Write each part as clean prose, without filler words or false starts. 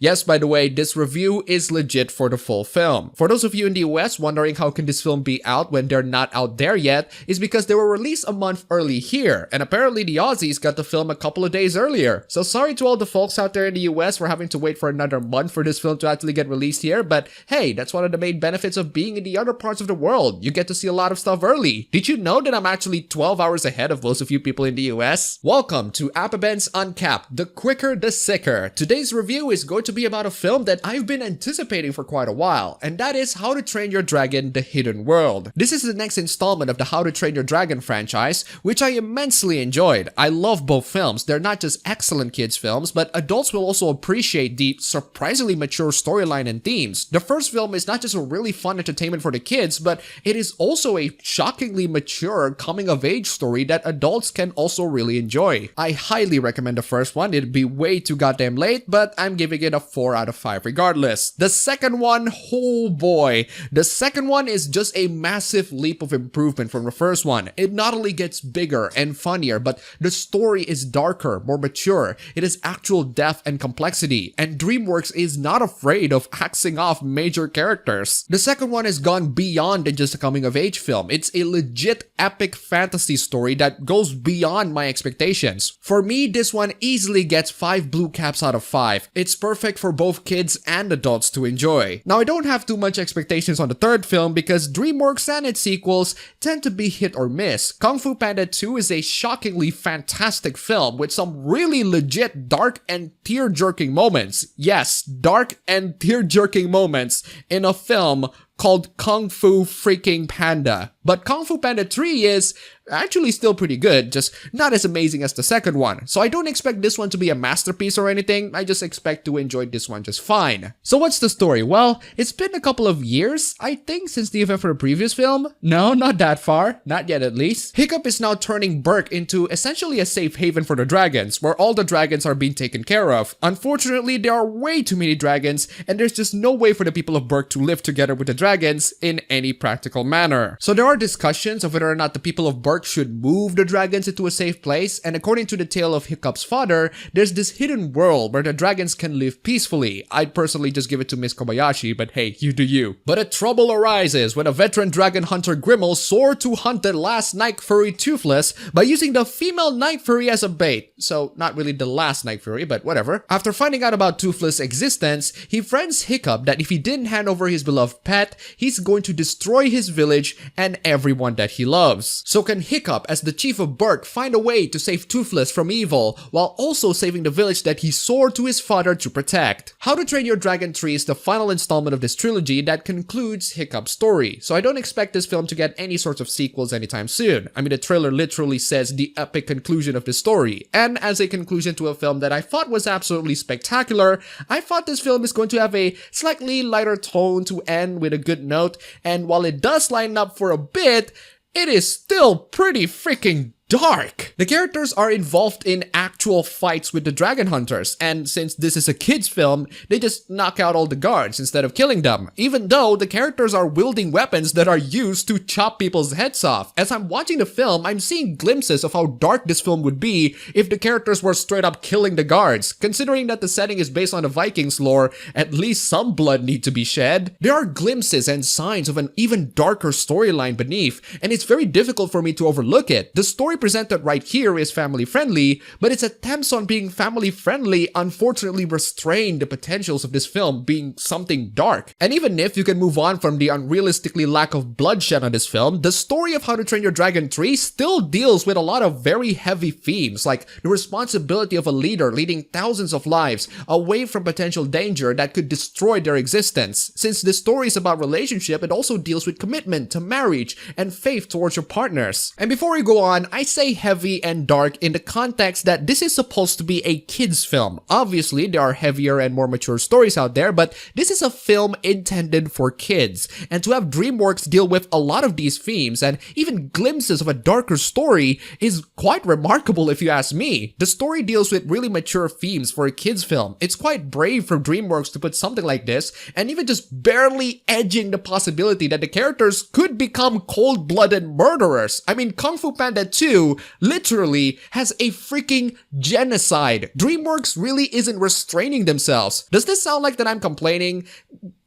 Yes, by the way, this review is legit for the full film. For those of you in the US wondering how can this film be out when they're not out there yet, is because they were released a month early here, and apparently the Aussies got the film a couple of days earlier. So sorry to all the folks out there in the US for having to wait for another month for this film to actually get released here, but hey, that's one of the main benefits of being in the other parts of the world. You get to see a lot of stuff early. Did you know that I'm actually 12 hours ahead of most of you people in the US? Welcome to AppAbend's Uncapped, the quicker the sicker. Today's review is going to be about a film that I've been anticipating for quite a while, and that is How to Train Your Dragon: The Hidden World. This is the next installment of the How to Train Your Dragon franchise, which I immensely enjoyed. I love both films. They're not just excellent kids films, but adults will also appreciate the surprisingly mature storyline and themes. The first film is not just a really fun entertainment for the kids, but it is also a shockingly mature coming-of-age story that adults can also really enjoy. I highly recommend the first one. It'd be way too goddamn late, but I'm giving it a 4 out of 5 regardless. The second one, oh boy. The second one is just a massive leap of improvement from the first one. It not only gets bigger and funnier, but the story is darker, more mature. It has actual depth and complexity, and DreamWorks is not afraid of axing off major characters. The second one has gone beyond than just a coming-of-age film. It's a legit epic fantasy story that goes beyond my expectations. For me, this one easily gets 5 blue caps out of 5. It's perfect for both kids and adults to enjoy. Now, I don't have too much expectations on the third film because DreamWorks and its sequels tend to be hit or miss. Kung Fu Panda 2 is a shockingly fantastic film with some really legit dark and tear-jerking moments. Yes, dark and tear-jerking moments in a film called Kung Fu freaking Panda. But Kung Fu Panda 3 is actually still pretty good, just not as amazing as the second one. So I don't expect this one to be a masterpiece or anything, I just expect to enjoy this one just fine. So what's the story? Well, it's been a couple of years, I think, since the event for the previous film. No, not that far. Not yet at least. Hiccup is now turning Berk into essentially a safe haven for the dragons, where all the dragons are being taken care of. Unfortunately, there are way too many dragons, and there's just no way for the people of Berk to live together with the dragons in any practical manner. So there are discussions of whether or not the people of Berk should move the dragons into a safe place, and according to the tale of Hiccup's father, there's this hidden world where the dragons can live peacefully. I'd personally just give it to Miss Kobayashi, but hey, you do you. But a trouble arises when a veteran dragon hunter Grimmel soared to hunt the last night furry Toothless by using the female night furry as a bait. So not really the last night furry, but whatever. After finding out about Toothless' existence, he threatens Hiccup that if he didn't hand over his beloved pet, he's going to destroy his village and everyone that he loves. So can Hiccup, as the chief of Berk, find a way to save Toothless from evil, while also saving the village that he soared to his father to protect? How to Train Your Dragon 3 is the final installment of this trilogy that concludes Hiccup's story, so I don't expect this film to get any sorts of sequels anytime soon. I mean, the trailer literally says the epic conclusion of the story, and as a conclusion to a film that I thought was absolutely spectacular, I thought this film is going to have a slightly lighter tone to end with a good note, and while it does line up for a bit, it is still pretty freaking dark. The characters are involved in actual fights with the dragon hunters, and since this is a kids film, they just knock out all the guards instead of killing them, even though the characters are wielding weapons that are used to chop people's heads off. As I'm watching the film, I'm seeing glimpses of how dark this film would be if the characters were straight up killing the guards. Considering that the setting is based on the Vikings lore, at least some blood need to be shed. There are glimpses and signs of an even darker storyline beneath, and it's very difficult for me to overlook it. The story presented right here is family friendly, but its attempts on being family friendly unfortunately restrain the potentials of this film being something dark. And even if you can move on from the unrealistically lack of bloodshed on this film, the story of How to Train Your Dragon 3 still deals with a lot of very heavy themes, like the responsibility of a leader leading thousands of lives away from potential danger that could destroy their existence. Since this story is about relationship, it also deals with commitment to marriage and faith towards your partners. And before we go on, I say heavy and dark in the context that this is supposed to be a kids film. Obviously, there are heavier and more mature stories out there, but this is a film intended for kids. And to have DreamWorks deal with a lot of these themes and even glimpses of a darker story is quite remarkable if you ask me. The story deals with really mature themes for a kids film. It's quite brave for DreamWorks to put something like this, and even just barely edging the possibility that the characters could become cold-blooded murderers. I mean, Kung Fu Panda 2 Q2U literally has a freaking genocide. DreamWorks really isn't restraining themselves. Does this sound like that I'm complaining?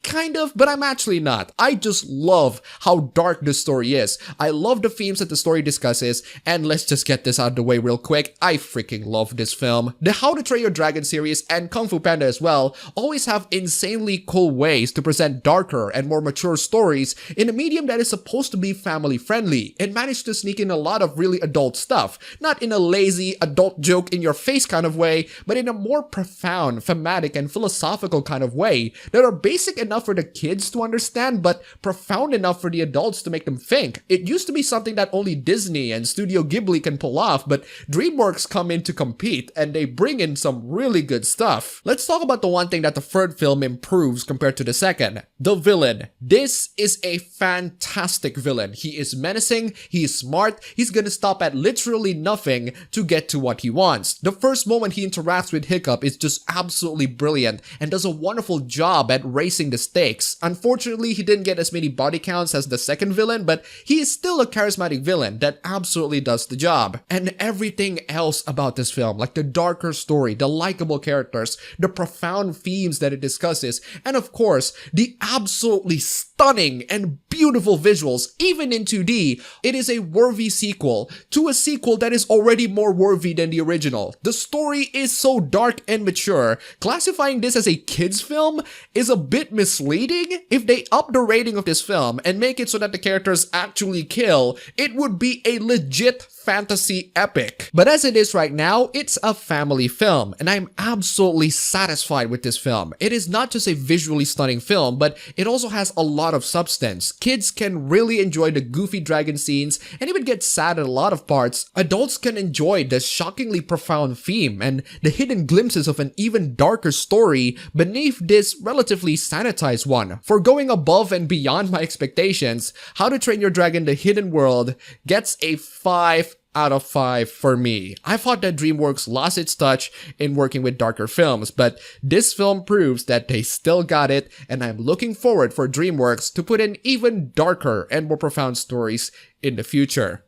Kind of, but I'm actually not. I just love how dark this story is. I love the themes that the story discusses, and let's just get this out of the way real quick. I freaking love this film. The How to Train Your Dragon series and Kung Fu Panda as well always have insanely cool ways to present darker and more mature stories in a medium that is supposed to be family friendly, and managed to sneak in a lot of really adult stuff. Not in a lazy, adult joke in your face kind of way, but in a more profound, thematic, and philosophical kind of way that are basic enough for the kids to understand, but profound enough for the adults to make them think. It used to be something that only Disney and Studio Ghibli can pull off, but DreamWorks come in to compete, and they bring in some really good stuff. Let's talk about the one thing that the third film improves compared to the second. The villain. This is a fantastic villain. He is menacing, he is smart, he's gonna stop at literally nothing to get to what he wants. The first moment he interacts with Hiccup is just absolutely brilliant and does a wonderful job at raising the stakes. Unfortunately, he didn't get as many body counts as the second villain, but he is still a charismatic villain that absolutely does the job. And everything else about this film, like the darker story, the likable characters, the profound themes that it discusses, and of course, the absolutely stunning and beautiful visuals, even in 2D, it is a worthy sequel to a sequel that is already more worthy than the original. The story is so dark and mature, classifying this as a kids film is a bit misleading. If they up the rating of this film and make it so that the characters actually kill, it would be a legit fantasy epic. But as it is right now, it's a family film, and I'm absolutely satisfied with this film. It is not just a visually stunning film, but it also has a lot of substance. Kids can really enjoy the goofy dragon scenes and even get sad at a lot of parts. Adults can enjoy the shockingly profound theme and the hidden glimpses of an even darker story beneath this relatively sanitized one. For going above and beyond my expectations, How to Train Your Dragon: The Hidden World gets a 5 out of 5 for me. I thought that DreamWorks lost its touch in working with darker films, but this film proves that they still got it, and I'm looking forward for DreamWorks to put in even darker and more profound stories in the future.